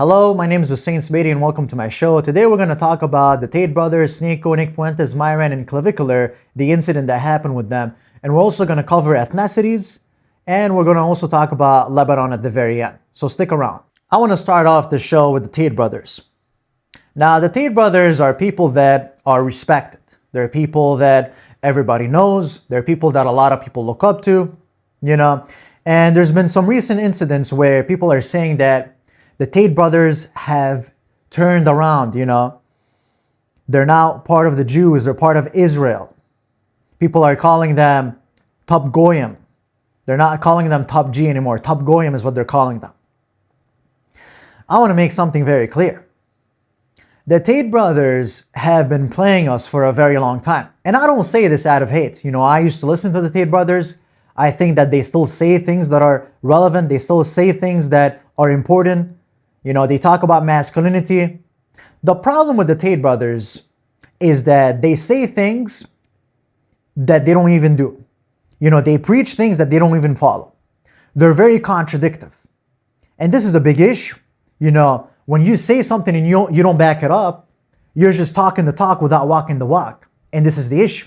Hello, my name is Hussein Sbeiti and welcome to my show. Today we're going to talk about the Tate brothers, Sneako, Nick Fuentes, Myran, and Clavicular, the incident that happened with them. And we're also going to cover ethnicities, and we're going to also talk about Lebanon at the very end. So stick around. I want to start off the show with the Tate brothers. Now, the Tate brothers are people that are respected. They're people that everybody knows. They're people that a lot of people look up to, And there's been some recent incidents where people are saying that the Tate brothers have turned around, They're now part of the Jews. They're part of Israel. People are calling them Top Goyim. They're not calling them Top G anymore. Top Goyim is what they're calling them. I want to make something very clear. The Tate brothers have been playing us for a very long time. And I don't say this out of hate. I used to listen to the Tate brothers. I think that they still say things that are relevant. They still say things that are important. They talk about masculinity. The problem with the Tate brothers is that they say things that they don't even do. They preach things that they don't even follow. They're very contradictory. And this is a big issue. When you say something and you don't back it up, you're just talking the talk without walking the walk. And this is the issue.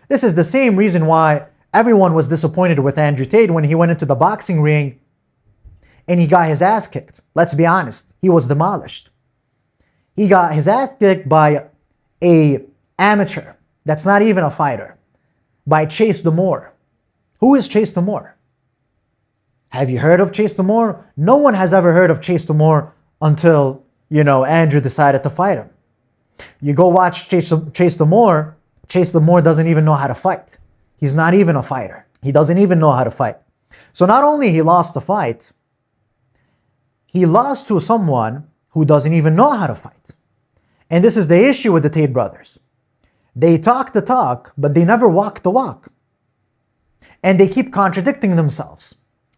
This is the same reason why everyone was disappointed with Andrew Tate when he went into the boxing ring and he got his ass kicked. Let's be honest. He was demolished. He got his ass kicked by an amateur that's not even a fighter, by Chase Damore. Who is Chase Damore? Have you heard of Chase Damore? No one has ever heard of Chase Damore until, Andrew decided to fight him. You go watch Chase Damore. Chase Damore doesn't even know how to fight. He's not even a fighter. He doesn't even know how to fight. So not only he lost the fight, he lost to someone who doesn't even know how to fight. And this is the issue with the Tate brothers. They talk the talk, but they never walk the walk. And they keep contradicting themselves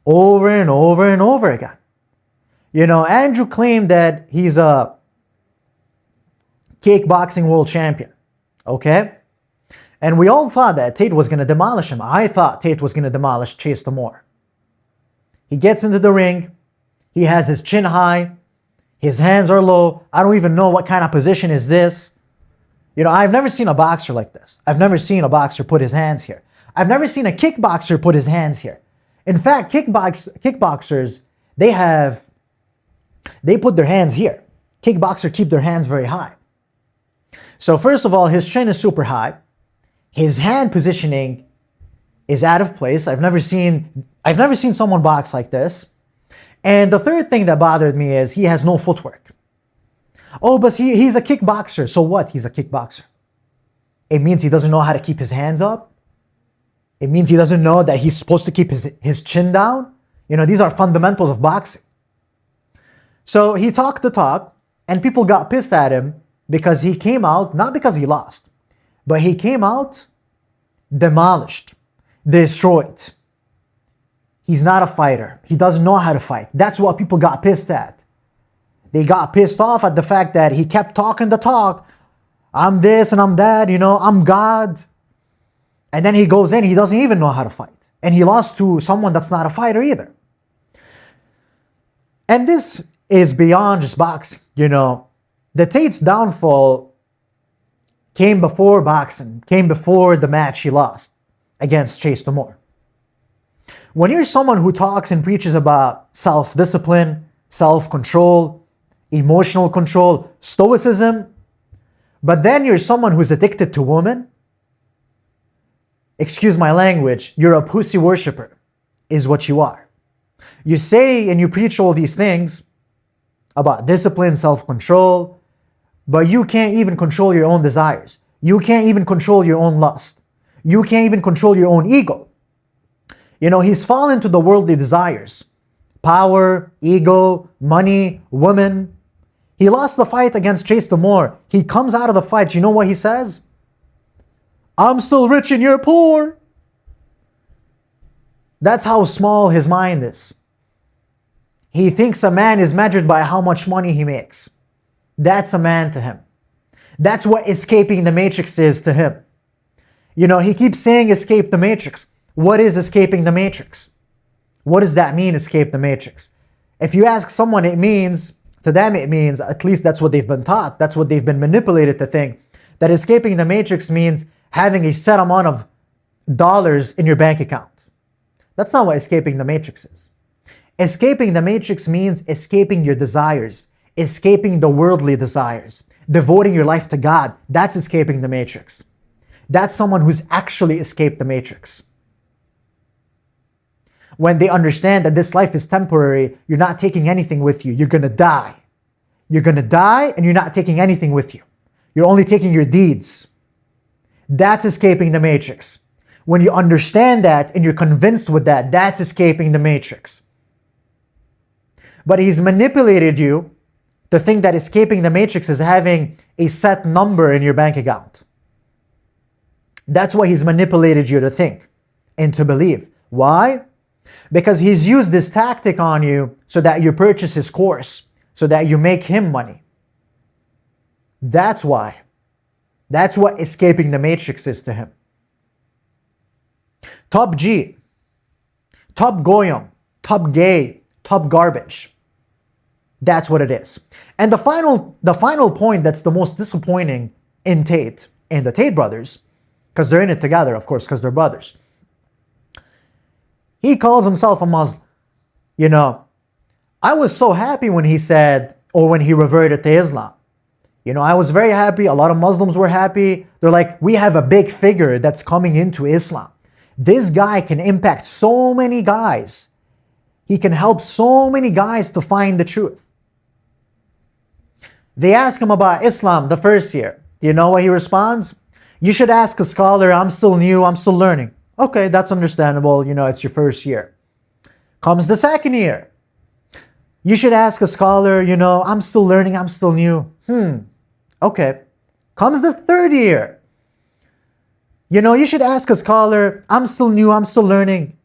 over and over and over again. Andrew claimed that he's a kickboxing world champion. Okay? And we all thought that Tate was going to demolish him. I thought Tate was going to demolish Chase Damore. He gets into the ring. He has his chin high. His hands are low. I don't even know what kind of position is this. I've never seen a boxer like this. I've never seen a boxer put his hands here. I've never seen a kickboxer put his hands here. In fact, kickboxers, they put their hands here. Kickboxers keep their hands very high. So first of all, his chin is super high. His hand positioning is out of place. I've never seen someone box like this. And the third thing that bothered me is he has no footwork. Oh, but he's a kickboxer. So what? He's a kickboxer. It means he doesn't know how to keep his hands up. It means he doesn't know that he's supposed to keep his chin down. These are fundamentals of boxing. So he talked the talk, and people got pissed at him because he came out, not because he lost, but he came out demolished, destroyed. He's not a fighter. He doesn't know how to fight. That's what people got pissed at. They got pissed off at the fact that he kept talking the talk. I'm this and I'm that, I'm God. And then he goes in, he doesn't even know how to fight. And he lost to someone that's not a fighter either. And this is beyond just boxing, The Tate's downfall came before boxing, came before the match he lost against Chase Damore. When you're someone who talks and preaches about self-discipline, self-control, emotional control, stoicism, but then you're someone who's addicted to women, excuse my language, you're a pussy worshiper, is what you are. You say and you preach all these things about discipline, self-control, but you can't even control your own desires. You can't even control your own lust. You can't even control your own ego. He's fallen to the worldly desires. Power, ego, money, women. He lost the fight against Chase Damore. He comes out of the fight. You know what he says? I'm still rich and you're poor. That's how small his mind is. He thinks a man is measured by how much money he makes. That's a man to him. That's what escaping the matrix is to him. He keeps saying escape the matrix. What is escaping the matrix? What does that mean, escape the matrix? If you ask someone, it means To them, it means, at least that's what they've been taught, that's what they've been manipulated to think, that escaping the matrix means having a set amount of dollars in your bank account. That's not what escaping the matrix is. Escaping the matrix means escaping your desires, escaping the worldly desires, devoting your life to God. That's escaping the matrix. That's someone who's actually escaped the matrix. When they understand that this life is temporary, you're not taking anything with you. You're going to die. You're going to die and you're not taking anything with you. You're only taking your deeds. That's escaping the matrix. When you understand that and you're convinced with that, that's escaping the matrix. But he's manipulated you to think that escaping the matrix is having a set number in your bank account. That's what he's manipulated you to think and to believe. Why? Because he's used this tactic on you so that you purchase his course, so that you make him money. That's why. That's what escaping the matrix is to him. Top G, top goyim, top gay, top garbage. That's what it is. And the final point that's the most disappointing in Tate and the Tate brothers, because they're in it together, of course, because they're brothers. He calls himself a Muslim. You know, I was so happy when he said, or when he reverted to Islam. You know, I was very happy. A lot of Muslims were happy. They're like, we have a big figure that's coming into Islam. This guy can impact so many guys. He can help so many guys to find the truth. They ask him about Islam the first year. Do you know what he responds? You should ask a scholar. I'm still new. I'm still learning. Okay, that's understandable. You know, it's your first year. Comes the second year. You should ask a scholar. You know, I'm still learning. I'm still new. Okay. Comes the third year. You know, you should ask a scholar. I'm still new. I'm still learning.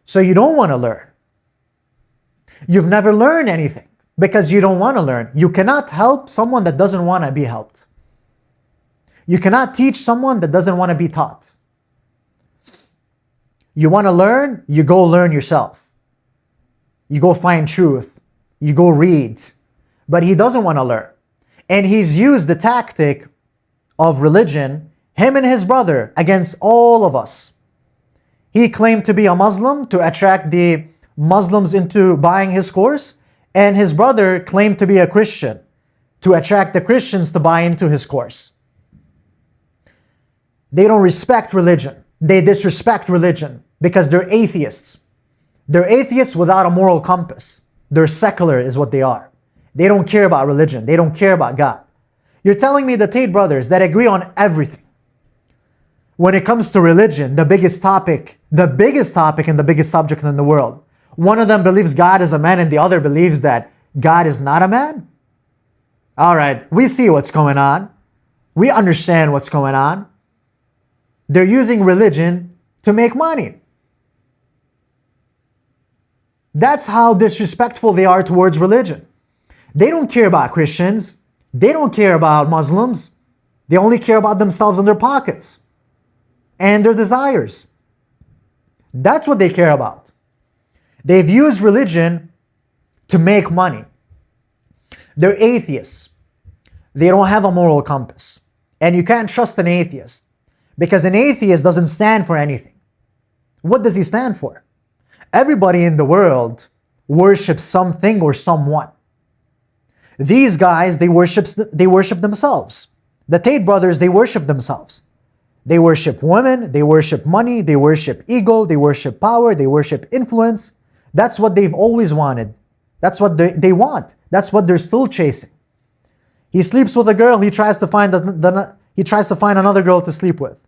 So you don't want to learn. You've never learned anything because you don't want to learn. You cannot help someone that doesn't want to be helped. You cannot teach someone that doesn't want to be taught. You want to learn, you go learn yourself. You go find truth. You go read. But he doesn't want to learn. And he's used the tactic of religion, him and his brother, against all of us. He claimed to be a Muslim to attract the Muslims into buying his course, and his brother claimed to be a Christian to attract the Christians to buy into his course. They don't respect religion. They disrespect religion because they're atheists. They're atheists without a moral compass. They're secular is what they are. They don't care about religion. They don't care about God. You're telling me the Tate brothers that agree on everything. When it comes to religion, the biggest topic and the biggest subject in the world, one of them believes God is a man and the other believes that God is not a man? All right, we see what's going on. We understand what's going on. They're using religion to make money. That's how disrespectful they are towards religion. They don't care about Christians. They don't care about Muslims. They only care about themselves and their pockets and their desires. That's what they care about. They've used religion to make money. They're atheists. They don't have a moral compass. And you can't trust an atheist because an atheist doesn't stand for anything. What does he stand for? Everybody in the world worships something or someone. These guys, they worship themselves. The Tate brothers, they worship themselves. They worship women, they worship money, they worship ego, they worship power, they worship influence. That's what they've always wanted. That's what they want. That's what they're still chasing. He sleeps with a girl, he tries to find another girl to sleep with.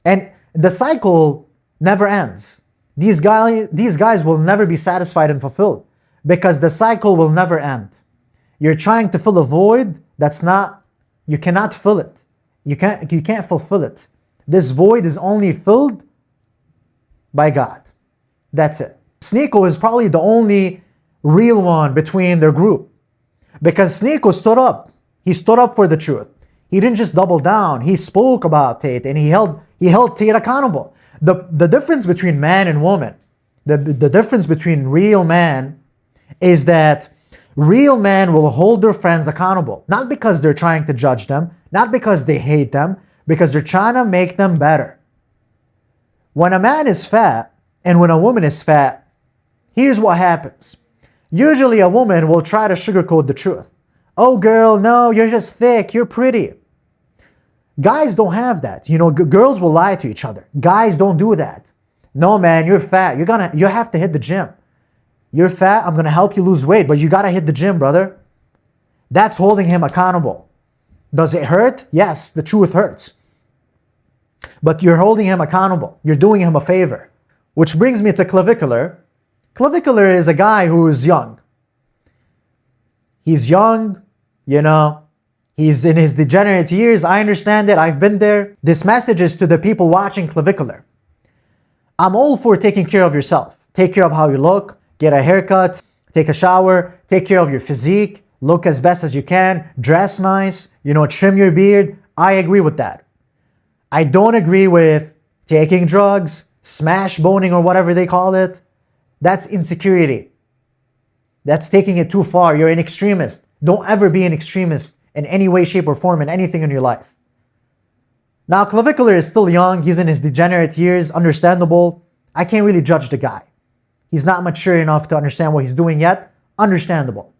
And the cycle never ends. These guys will never be satisfied and fulfilled because the cycle will never end. You're trying to fill a void you cannot fill it. You can't fulfill it. This void is only filled by God. That's it. Sneako is probably the only real one between their group because Sneako stood up. He stood up for the truth. He didn't just double down. He spoke about Tate and he held Tate accountable. The difference between man and woman The difference between real man is that real men will hold their friends accountable, not because they're trying to judge them, not because they hate them, because they're trying to make them better. When a man is fat and when a woman is fat, here's what happens. Usually a woman will try to sugarcoat the truth. Oh girl, no, you're just thick, you're pretty. Guys don't have that. You know, girls will lie to each other. Guys don't do that. No man, you're fat. You have to hit the gym. You're fat, I'm gonna help you lose weight, but you gotta hit the gym, brother. That's holding him accountable. Does it hurt? Yes, the truth hurts. But you're holding him accountable. You're doing him a favor. Which brings me to clavicular. Clavicular is a guy who is young. He's young, you know, he's in his degenerate years. I understand it, I've been there. This message is to the people watching clavicular. I'm all for taking care of yourself. Take care of how you look, get a haircut, take a shower, take care of your physique, look as best as you can, dress nice, you know, trim your beard. I agree with that. I don't agree with taking drugs, smash boning or whatever they call it. That's insecurity. That's taking it too far. You're an extremist. Don't ever be an extremist in any way, shape, or form in anything in your life. Now, clavicular is still young. He's in his degenerate years. Understandable. I can't really judge the guy. He's not mature enough to understand what he's doing yet. Understandable.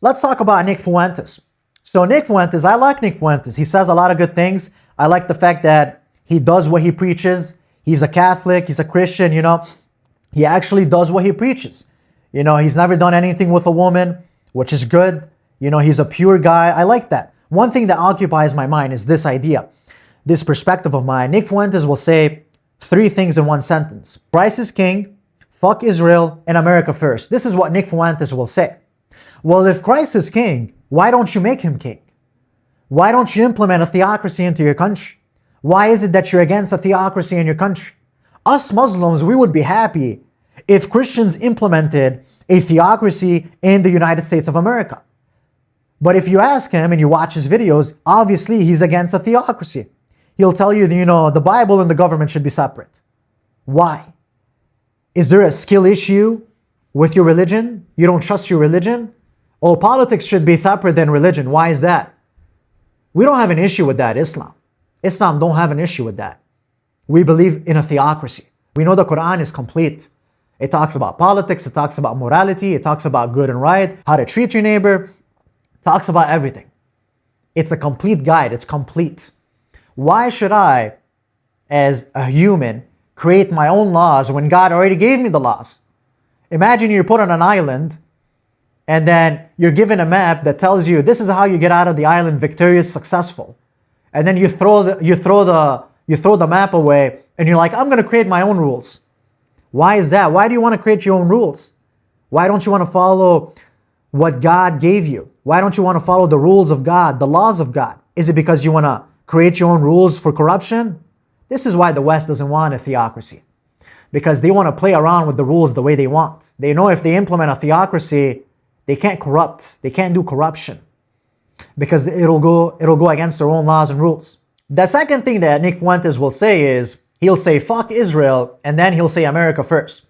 Let's talk about Nick Fuentes. So Nick Fuentes, I like Nick Fuentes. He says a lot of good things. I like the fact that he does what he preaches. He's a Catholic. He's a Christian, you know. He actually does what he preaches. You know, he's never done anything with a woman, which is good. You know, he's a pure guy. I like that. One thing that occupies my mind is this idea, this perspective of mine. Nick Fuentes will say 3 things in one sentence. Christ is king, fuck Israel, and America first. This is what Nick Fuentes will say. Well, if Christ is king, why don't you make him king? Why don't you implement a theocracy into your country? Why is it that you're against a theocracy in your country? Us Muslims, we would be happy if Christians implemented a theocracy in the United States of America. But if you ask him and you watch his videos, obviously he's against a theocracy. He'll tell you, you know, the Bible and the government should be separate. Why? Is there a skill issue with your religion? You don't trust your religion? Oh, politics should be separate than religion. Why is that? We don't have an issue with that, Islam. Islam don't have an issue with that. We believe in a theocracy. We know the Quran is complete. It talks about politics, it talks about morality, it talks about good and right, how to treat your neighbor, it talks about everything. It's a complete guide, it's complete. Why should I, as a human, create my own laws when God already gave me the laws? Imagine you're put on an island and then you're given a map that tells you this is how you get out of the island victorious, successful. And then you throw the map away and you're like, I'm going to create my own rules. Why is that? Why do you want to create your own rules? Why don't you want to follow what God gave you? Why don't you want to follow the rules of God, the laws of God? Is it because you want to create your own rules for corruption? This is why the West doesn't want a theocracy. Because they want to play around with the rules the way they want. They know if they implement a theocracy, they can't corrupt. They can't do corruption. Because it'll go against their own laws and rules. The second thing that Nick Fuentes will say is, he'll say, fuck Israel, and then he'll say America first.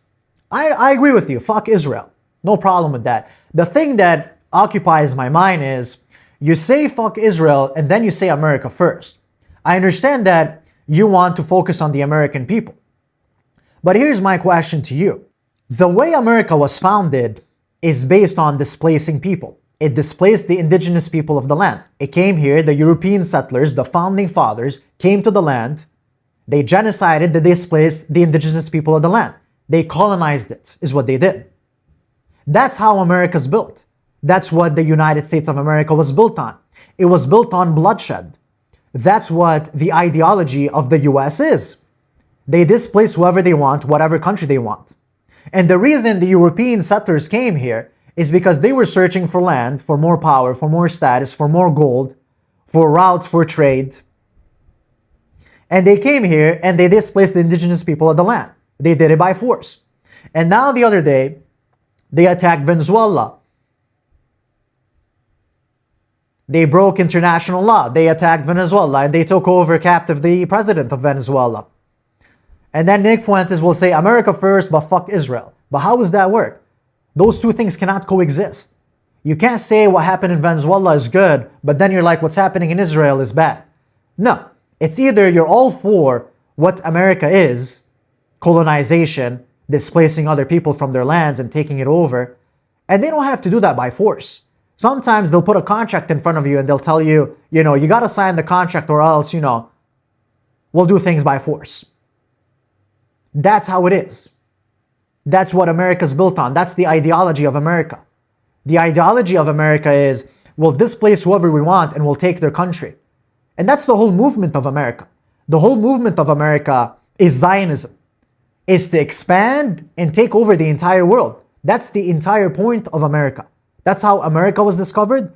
I agree with you, fuck Israel. No problem with that. The thing that occupies my mind is, you say fuck Israel, and then you say America first. I understand that you want to focus on the American people. But here's my question to you. The way America was founded is based on displacing people. It displaced the indigenous people of the land. It came here, the European settlers, the founding fathers, came to the land. They genocided, they displaced the indigenous people of the land. They colonized it, is what they did. That's how America's built. That's what the United States of America was built on. It was built on bloodshed. That's what the ideology of the US is. They displace whoever they want, whatever country they want. And the reason the European settlers came here is because they were searching for land, for more power, for more status, for more gold, for routes for trade. And they came here and they displaced the indigenous people of the land. They did it by force. And now the other day, they attacked Venezuela. They broke international law. They attacked Venezuela and they took over captive the president of Venezuela. And then Nick Fuentes will say America first, but fuck Israel. But how does that work? Those two things cannot coexist. You can't say what happened in Venezuela is good, but then you're like, what's happening in Israel is bad. No, it's either you're all for what America is, colonization, displacing other people from their lands and taking it over, and they don't have to do that by force. Sometimes they'll put a contract in front of you and they'll tell you, you got to sign the contract or else, we'll do things by force. That's how it is. That's what America's built on. That's the ideology of America. The ideology of America is, we'll displace whoever we want and we'll take their country. And that's the whole movement of America. The whole movement of America is Zionism. Is to expand and take over the entire world. That's the entire point of America. That's how America was discovered,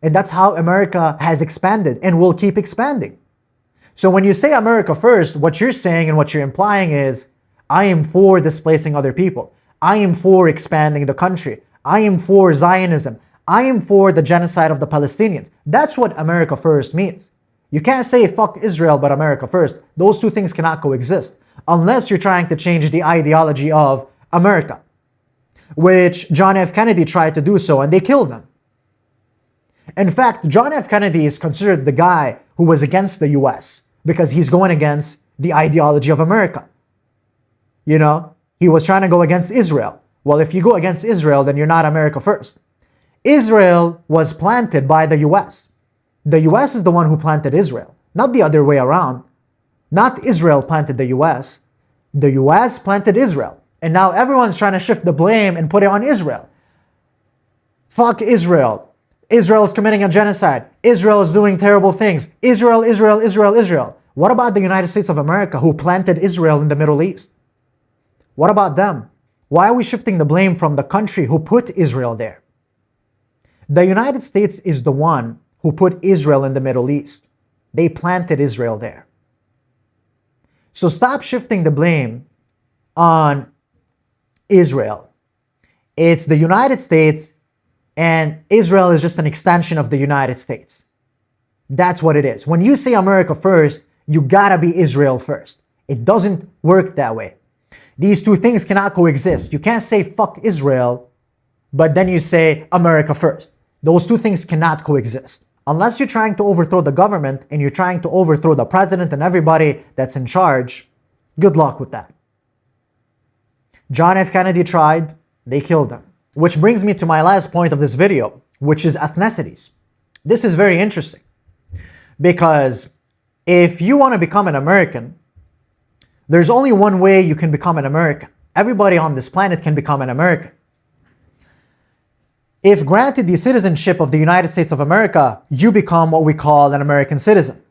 and that's how America has expanded and will keep expanding. So when you say America first, what you're saying and what you're implying is, I am for displacing other people. I am for expanding the country. I am for Zionism. I am for the genocide of the Palestinians. That's what America first means. You can't say fuck Israel but America first. Those two things cannot coexist unless you're trying to change the ideology of America, which John F. Kennedy tried to do so and they killed him. In fact, John F. Kennedy is considered the guy who was against the US because he's going against the ideology of America. He was trying to go against Israel. Well, if you go against Israel, then you're not America first. Israel was planted by the US. The US is the one who planted Israel, not the other way around. Not Israel planted the US. The US planted Israel. And now everyone's trying to shift the blame and put it on Israel. Fuck Israel. Israel is committing a genocide. Israel is doing terrible things. Israel, Israel, Israel, Israel. What about the United States of America who planted Israel in the Middle East? What about them? Why are we shifting the blame from the country who put Israel there? The United States is the one who put Israel in the Middle East. They planted Israel there. So stop shifting the blame on Israel. It's the United States, and Israel is just an extension of the United States. That's what it is. When you say America first, you gotta be Israel first. It doesn't work that way. These two things cannot coexist. You can't say fuck Israel, but then you say America first. Those two things cannot coexist. Unless you're trying to overthrow the government and you're trying to overthrow the president and everybody that's in charge, good luck with that. John F. Kennedy tried, they killed him. Which brings me to my last point of this video, which is ethnicities. This is very interesting because if you want to become an American, there's only one way you can become an American. Everybody on this planet can become an American. If granted the citizenship of the United States of America, you become what we call an American citizen.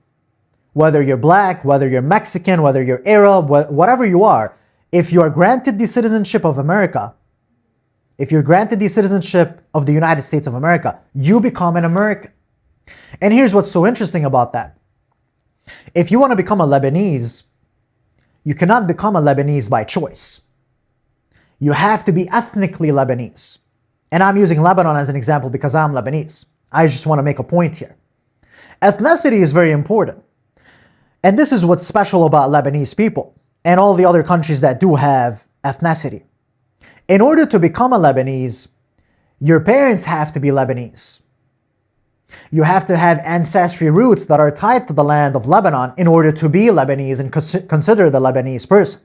Whether you're black, whether you're Mexican, whether you're Arab, whatever you are, if you are granted the citizenship of America, if you're granted the citizenship of the United States of America, you become an American. And here's what's so interesting about that. If you want to become a Lebanese, you cannot become a Lebanese by choice. You have to be ethnically Lebanese. And I'm using Lebanon as an example because I'm Lebanese. I just want to make a point here. Ethnicity is very important. And this is what's special about Lebanese people and all the other countries that do have ethnicity. In order to become a Lebanese, your parents have to be Lebanese. You have to have ancestry roots that are tied to the land of Lebanon in order to be Lebanese and consider the Lebanese person.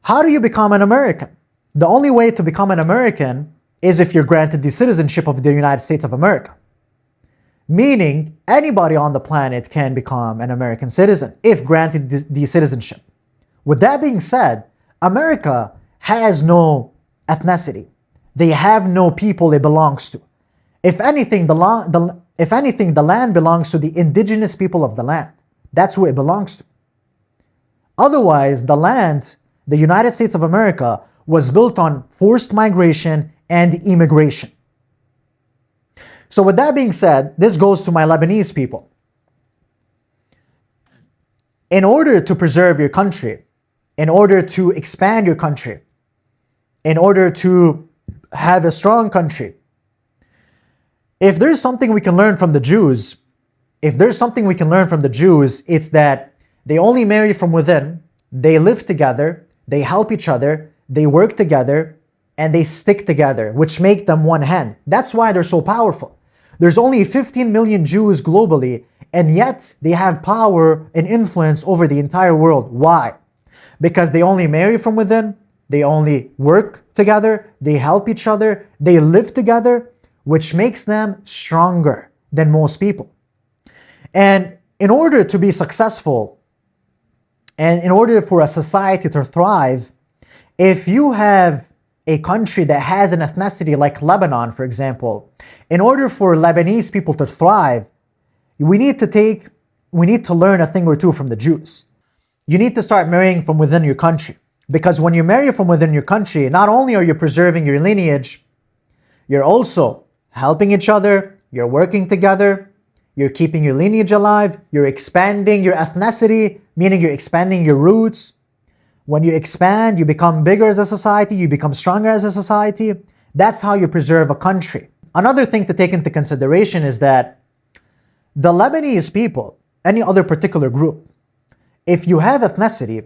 How do you become an American? The only way to become an American is if you're granted the citizenship of the United States of America. Meaning, anybody on the planet can become an American citizen if granted the citizenship. With that being said, America has no ethnicity. They have no people it belongs to. If anything, the land belongs to the indigenous people of the land. That's who it belongs to. Otherwise, the land, the United States of America, was built on forced migration and immigration. So with that being said, this goes to my Lebanese people. In order to preserve your country, in order to expand your country, in order to have a strong country, if there's something we can learn from the Jews, it's that they only marry from within they live together, they help each other, they work together, and they stick together, which make them one hand. That's why they're so powerful. There's only 15 million Jews globally, and yet they have power and influence over the entire world. Why? Because they only marry from within, they only work together, they help each other, they live together, which makes them stronger than most people. And in order to be successful, and in order for a society to thrive, if you have a country that has an ethnicity like Lebanon, for example, in order for Lebanese people to thrive, we need to learn a thing or two from the Jews. You need to start marrying from within your country. Because when you marry from within your country, not only are you preserving your lineage, you're also helping each other, you're working together, you're keeping your lineage alive, you're expanding your ethnicity, meaning you're expanding your roots. When you expand, you become bigger as a society, you become stronger as a society. That's how you preserve a country. Another thing to take into consideration is that the Lebanese people, any other particular group, if you have ethnicity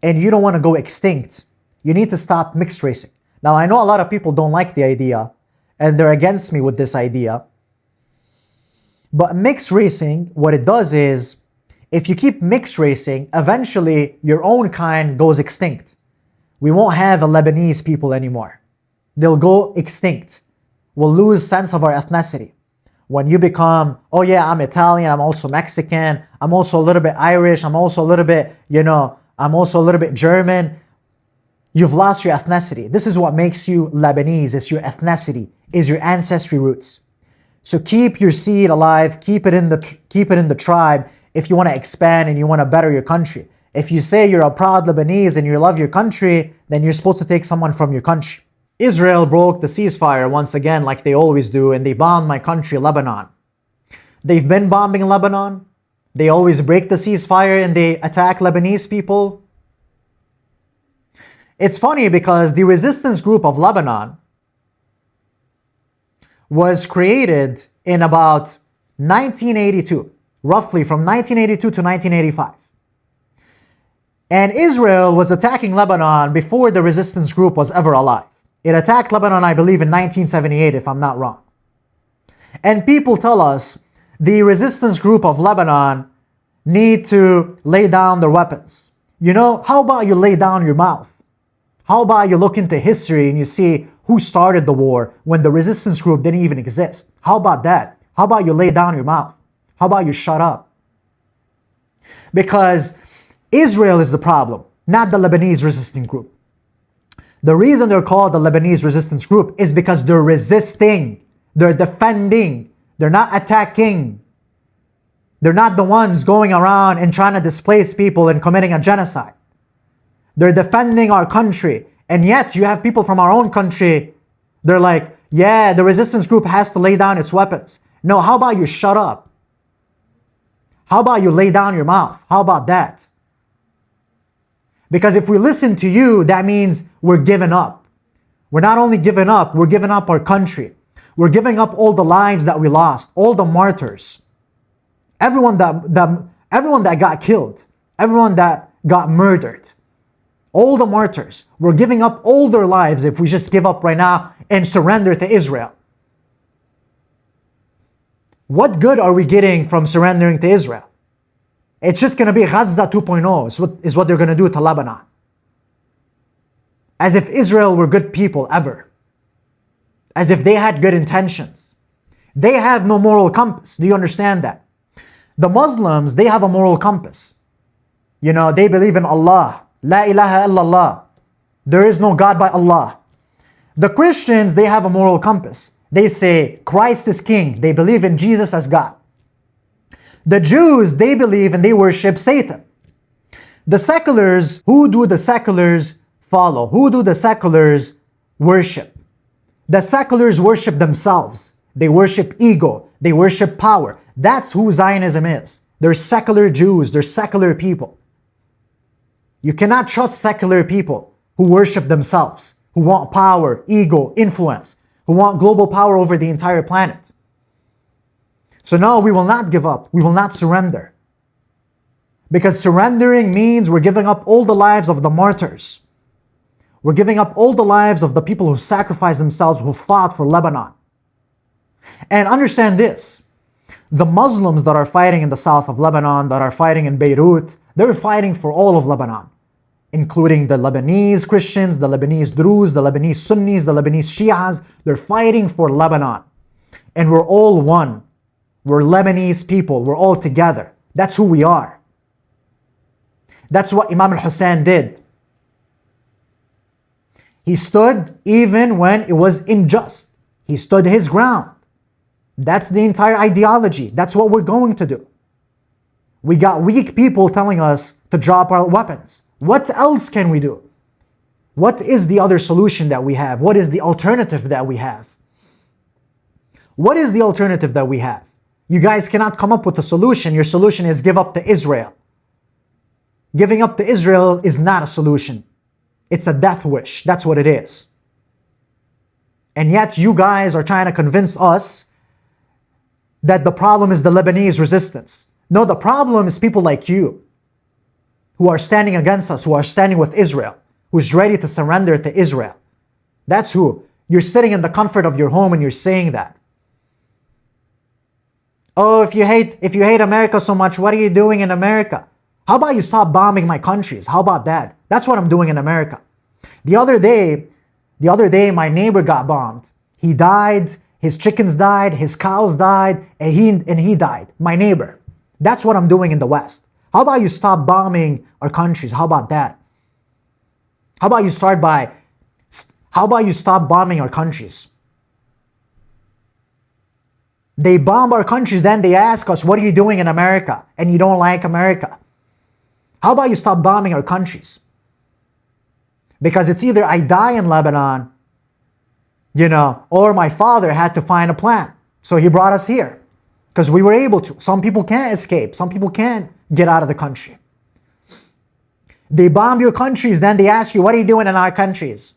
and you don't want to go extinct, you need to stop mixed racing. Now, I know a lot of people don't like the idea and they're against me with this idea. But mixed racing, what it does is, if you keep mixed racing, eventually your own kind goes extinct. We won't have a Lebanese people anymore. They'll go extinct. We'll lose sense of our ethnicity. When you become, oh yeah, I'm Italian, I'm also Mexican, I'm also a little bit Irish, I'm also a little bit, I'm also a little bit German, you've lost your ethnicity. This is what makes you Lebanese. It's your ethnicity, is your ancestry roots. So keep your seed alive, keep it in the tribe if you want to expand and you want to better your country. If you say you're a proud Lebanese and you love your country, then you're supposed to take someone from your country. Israel broke the ceasefire once again, like they always do, and they bombed my country, Lebanon. They've been bombing Lebanon. They always break the ceasefire and they attack Lebanese people. It's funny because the resistance group of Lebanon was created in about 1982, roughly from 1982 to 1985. And Israel was attacking Lebanon before the resistance group was ever alive. It attacked Lebanon, I believe, in 1978, if I'm not wrong. And people tell us the resistance group of Lebanon need to lay down their weapons. How about you lay down your mouth? How about you look into history and you see who started the war when the resistance group didn't even exist? How about that? How about you lay down your mouth? How about you shut up? Because Israel is the problem, not the Lebanese resistance group. The reason they're called the Lebanese resistance group is because they're resisting, they're defending, they're not attacking. They're not the ones going around and trying to displace people and committing a genocide. They're defending our country. And yet you have people from our own country, they're like, yeah, the resistance group has to lay down its weapons. No, how about you shut up? How about you lay down your mouth? How about that? Because if we listen to you, that means we're giving up. We're not only giving up, we're giving up our country. We're giving up all the lives that we lost, all the martyrs. Everyone that got killed, everyone that got murdered, all the martyrs. We're giving up all their lives if we just give up right now and surrender to Israel. What good are we getting from surrendering to Israel? It's just going to be Gaza 2.0 is what they're going to do to Lebanon. As if Israel were good people ever. As if they had good intentions. They have no moral compass. Do you understand that? The Muslims, they have a moral compass. They believe in Allah. La ilaha illallah. There is no God but Allah. The Christians, they have a moral compass. They say Christ is king. They believe in Jesus as God. The Jews, they believe and they worship Satan. The seculars, who do the seculars follow? Who do the seculars worship? The seculars worship themselves. They worship ego. They worship power. That's who Zionism is. They're secular Jews. They're secular people. You cannot trust secular people who worship themselves, who want power, ego, influence, who want global power over the entire planet. So no, we will not give up. We will not surrender. Because surrendering means we're giving up all the lives of the martyrs. We're giving up all the lives of the people who sacrificed themselves, who fought for Lebanon. And understand this, the Muslims that are fighting in the south of Lebanon, that are fighting in Beirut, they're fighting for all of Lebanon, including the Lebanese Christians, the Lebanese Druze, the Lebanese Sunnis, the Lebanese Shias. They're fighting for Lebanon. And we're all one. We're Lebanese people. We're all together. That's who we are. That's what Imam al-Hussein did. He stood even when it was unjust. He stood his ground. That's the entire ideology. That's what we're going to do. We got weak people telling us to drop our weapons. What else can we do? What is the other solution that we have? What is the alternative that we have? What is the alternative that we have? You guys cannot come up with a solution. Your solution is give up to Israel. Giving up to Israel is not a solution. It's a death wish. That's what it is. And yet you guys are trying to convince us that the problem is the Lebanese resistance. No, the problem is people like you who are standing against us, who are standing with Israel, who's ready to surrender to Israel. That's who. You're sitting in the comfort of your home and you're saying that. Oh, if you hate America so much, what are you doing in America? How about you stop bombing my countries? How about that? That's what I'm doing in America. The other day, my neighbor got bombed. He died, his chickens died, his cows died, and he died. My neighbor. That's what I'm doing in the West. How about you stop bombing our countries? How about that? How about you stop bombing our countries? They bomb our countries, then they ask us, what are you doing in America? And you don't like America. How about you stop bombing our countries? Because it's either I die in Lebanon, or my father had to find a plan. So he brought us here because we were able to. Some people can't escape. Some people can't get out of the country. They bomb your countries, then they ask you, what are you doing in our countries?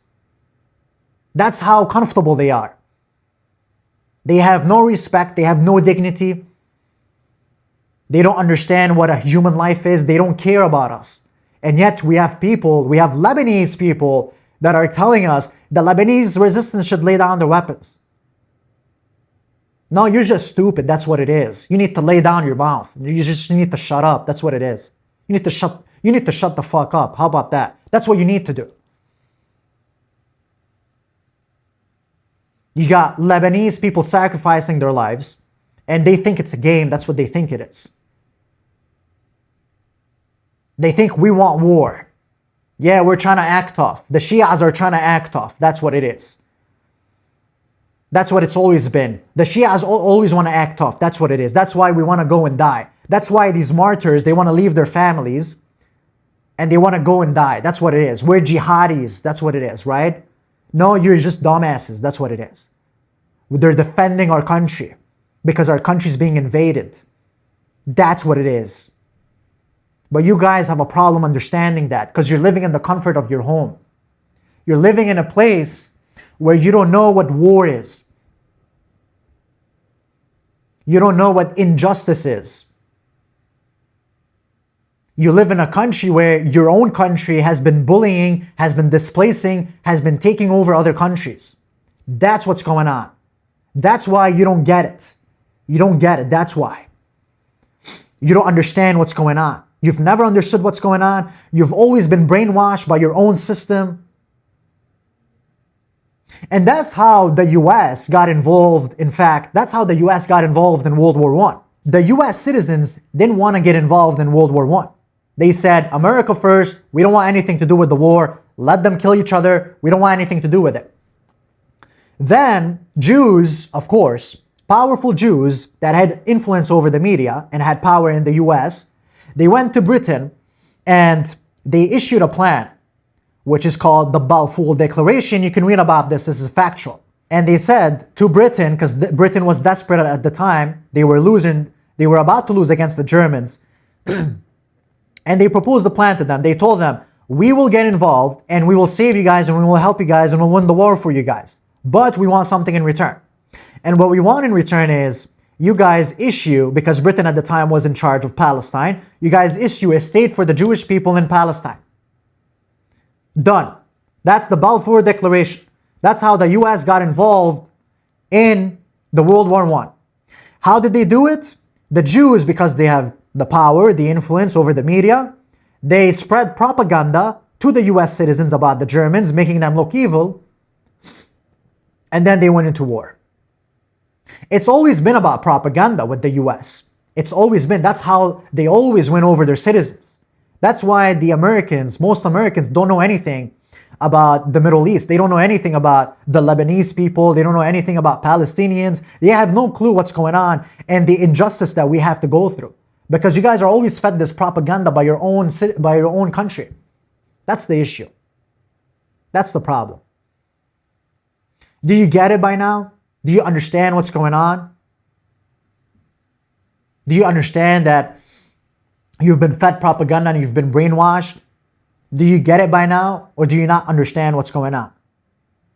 That's how comfortable they are. They have no respect. They have no dignity. They don't understand what a human life is. They don't care about us. And yet we have Lebanese people that are telling us the Lebanese resistance should lay down their weapons. No, you're just stupid. That's what it is. You need to lay down your mouth. You just need to shut up. That's what it is. You need to shut the fuck up. How about that? That's what you need to do. You got Lebanese people sacrificing their lives, and they think it's a game. That's what they think it is. They think we want war. Yeah, we're trying to act tough. The Shias are trying to act tough. That's what it is. That's what it's always been. The Shias always want to act tough. That's what it is. That's why we want to go and die. That's why these martyrs, they want to leave their families and they want to go and die. That's what it is. We're jihadis. That's what it is, right? No, you're just dumbasses. That's what it is. They're defending our country because our country's being invaded. That's what it is. But you guys have a problem understanding that because you're living in the comfort of your home. You're living in a place where you don't know what war is. You don't know what injustice is. You live in a country where your own country has been bullying, has been displacing, has been taking over other countries. That's what's going on. That's why you don't get it. You don't get it. That's why. You don't understand what's going on. You've never understood what's going on. You've always been brainwashed by your own system. And that's how the US got involved. In fact, that's how the US got involved in World War I. The US citizens didn't want to get involved in World War I. They said, America first, we don't want anything to do with the war. Let them kill each other. We don't want anything to do with it. Then Jews, of course, powerful Jews that had influence over the media and had power in the US, they went to Britain and they issued a plan, which is called the Balfour Declaration. You can read about this. This is factual. And they said to Britain, because Britain was desperate at the time, they were about to lose against the Germans. And they proposed a plan to them. They told them, we will get involved and we will save you guys and we will help you guys and we'll win the war for you guys. But we want something in return. And what we want in return is you guys issue, because Britain at the time was in charge of Palestine, you guys issue a state for the Jewish people in Palestine. Done. That's the Balfour Declaration. That's how the US got involved in the World War I. How did they do it? The Jews, because they have the power, the influence over the media, they spread propaganda to the US citizens about the Germans, making them look evil, and then they went into war. It's always been about propaganda with the US. It's always been. That's how they always win over their citizens. That's why the Americans, most Americans, don't know anything about the Middle East. They don't know anything about the Lebanese people. They don't know anything about Palestinians. They have no clue what's going on and the injustice that we have to go through. Because you guys are always fed this propaganda by your own country. That's the issue. That's the problem. Do you get it by now? Do you understand what's going on? Do you understand that you've been fed propaganda and you've been brainwashed? Do you get it by now, or do you not understand what's going on?